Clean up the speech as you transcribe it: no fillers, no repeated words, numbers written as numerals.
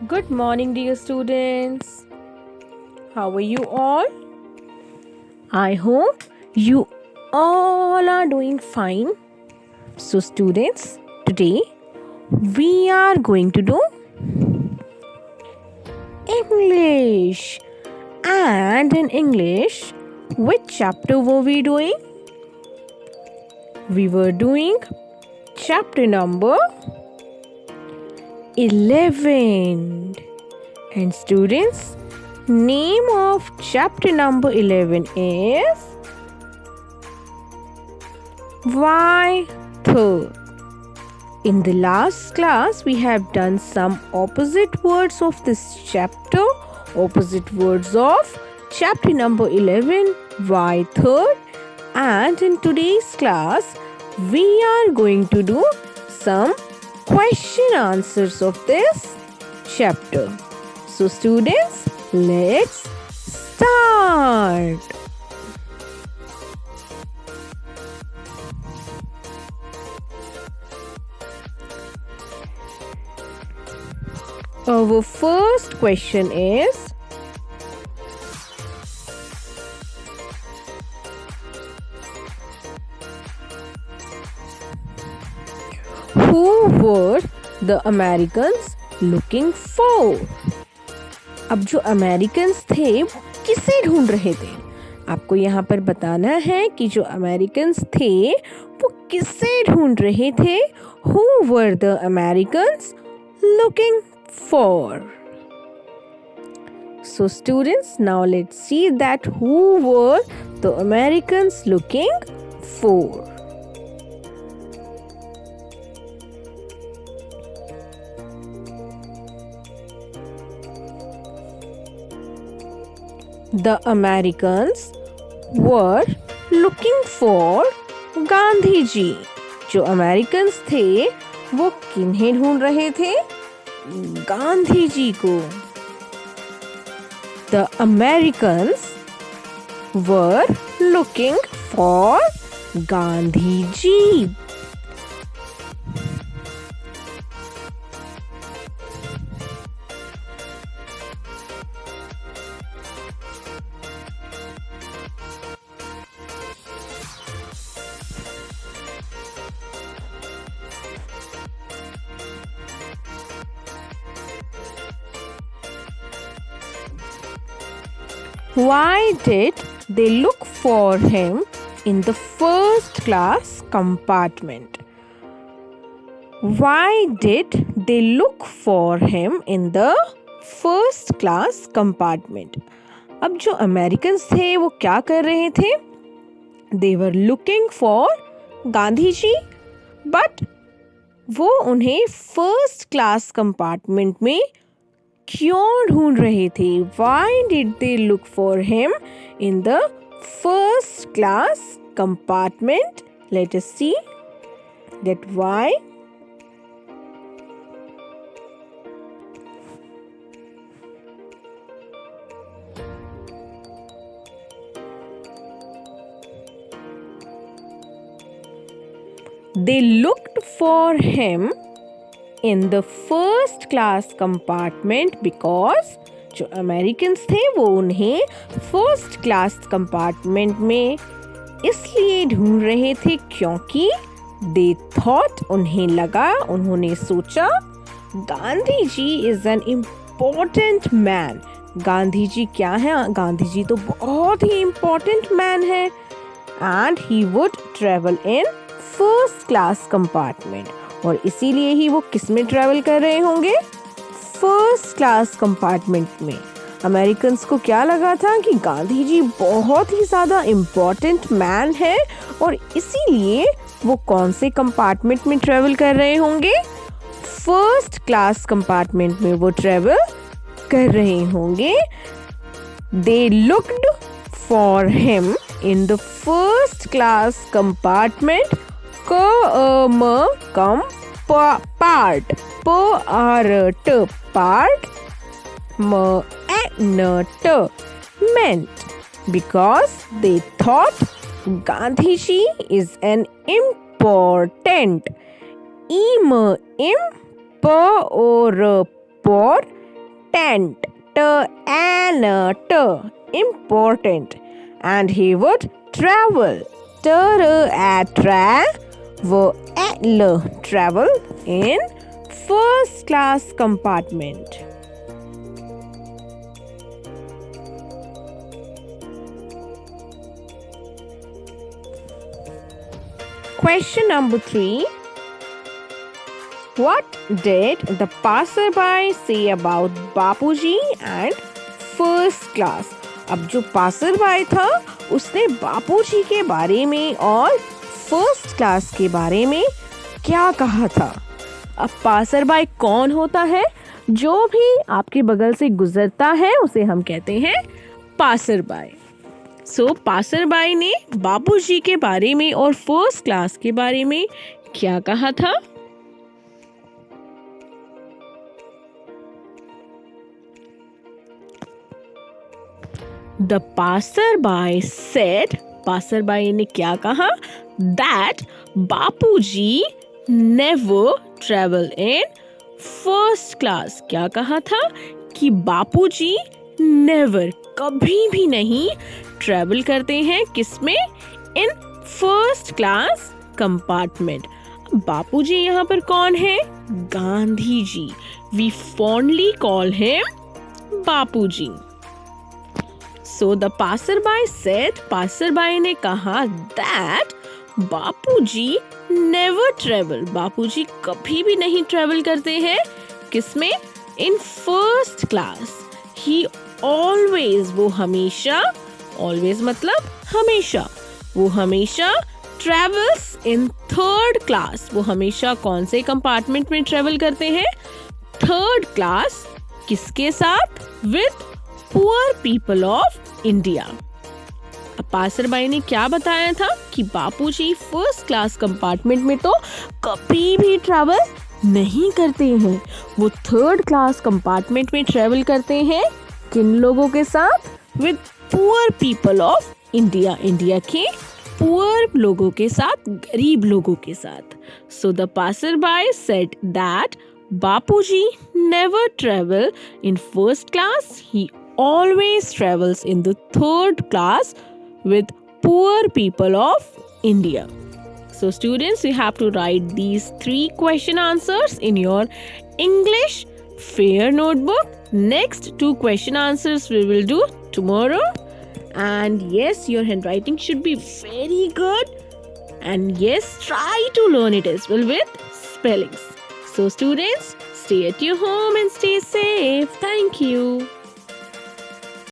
Good morning, dear students. How are you all? I hope you all are doing fine. So, students, today we are going to do English. And in English, which chapter were we doing? We were doing chapter number 11. And students, name of chapter number 11 is Why Third. In the last class, we have done some opposite words of this chapter, opposite words of chapter number 11, Why Third. And in today's class, we are going to do some question answers of this chapter. So, students, let's start. Our first question is Who were the Americans looking for? अब जो Americans थे वो किसे ढूंढ रहे थे? आपको यहाँ पर बताना है कि जो अमेरिकन्स थे वो किसे ढूंढ रहे थे? Who were the Americans looking for? So students, now let's see that who were the Americans looking for? The Americans were looking for Gandhi ji. जो अमेरिकन्स थे वो किन्हें ढूंढ रहे थे? गांधी जी को. The Americans were looking for Gandhi ji. Why did they look for him in the first class compartment? Why did they look for him in the first class compartment? अब जो अमेरिकन्स थे वो क्या कर रहे थे? They were looking for Gandhi ji, but वो उन्हें फर्स्ट क्लास कंपार्टमेंट में क्यों ढूंढ रहे थे? Why did they look for him in the first class compartment? Let us see that why. They looked for him in the first class compartment because जो Americans थे वो उन्हें फर्स्ट क्लास कंपार्टमेंट में इसलिए ढूंढ रहे थे क्योंकि they thought उन्होंने सोचा Gandhi ji is an important man. Gandhi ji क्या है? गांधी जी तो बहुत ही इम्पोर्टेंट मैन है. And he would travel in first class compartment. और इसीलिए ही वो किस में ट्रैवल कर रहे होंगे? फर्स्ट क्लास कंपार्टमेंट में. अमेरिकन्स को क्या लगा था कि गांधी जी बहुत ही ज़्यादा इम्पोर्टेंट मैन है और इसीलिए वो कौन से कंपार्टमेंट में ट्रैवल कर रहे होंगे? फर्स्ट क्लास कंपार्टमेंट में वो ट्रैवल कर रहे होंगे. They looked for him in the first class compartment. Part meant because they thought Gandhiji is an important por tent, t, important. And he would travel, travel in first class compartment. Question number 3. What did the passerby say about Bapuji and first class? अब जो passerby था उसने बापूजी के बारे में और first class के बारे में क्या कहा था? अब passerby कौन होता है? जो भी आपके बगल से गुजरता है उसे हम कहते हैं passerby. सो passerby ने बापूजी के बारे में और फर्स्ट क्लास के बारे में क्या कहा था? The passerby said, passerby ने क्या कहा? That Bapuji never travel in first class. क्या कहा था? कि बापूजी never, कभी भी नहीं ट्रेवल करते हैं किसमें? In first class compartment. Bapuji यहाँ पर कौन है? Gandhi ji. We fondly call him Bapuji. So the passerby said, passerby ने कहा that बापूजी never travel, बापूजी कभी भी नहीं ट्रेवल करते हैं किसमें? In first class. He always, वो हमेशा, ऑलवेज मतलब हमेशा, वो हमेशा ट्रेवल्स इन थर्ड क्लास. वो हमेशा कौन से कंपार्टमेंट में ट्रेवल करते हैं? Third class. किसके साथ? With poor people of India. अब passerby ने क्या बताया था कि बापूजी फर्स्ट क्लास कंपार्टमेंट में तो कभी भी ट्रैवल नहीं करते हैं. वो थर्ड क्लास कंपार्टमेंट में ट्रैवल करते हैं किन लोगों के साथ? With poor people of India. India के पुअर लोगों के साथ, गरीब लोगों के साथ. सो the passerby said that Bapuji never travel in first class. He always travels in the third class with poor people of India. So students, you have to write these 3 question answers in your English fair notebook. Next 2 question answers we will do tomorrow. And yes, your handwriting should be very good. And yes, try to learn it as well with spellings. So students, stay at your home and stay safe. Thank you.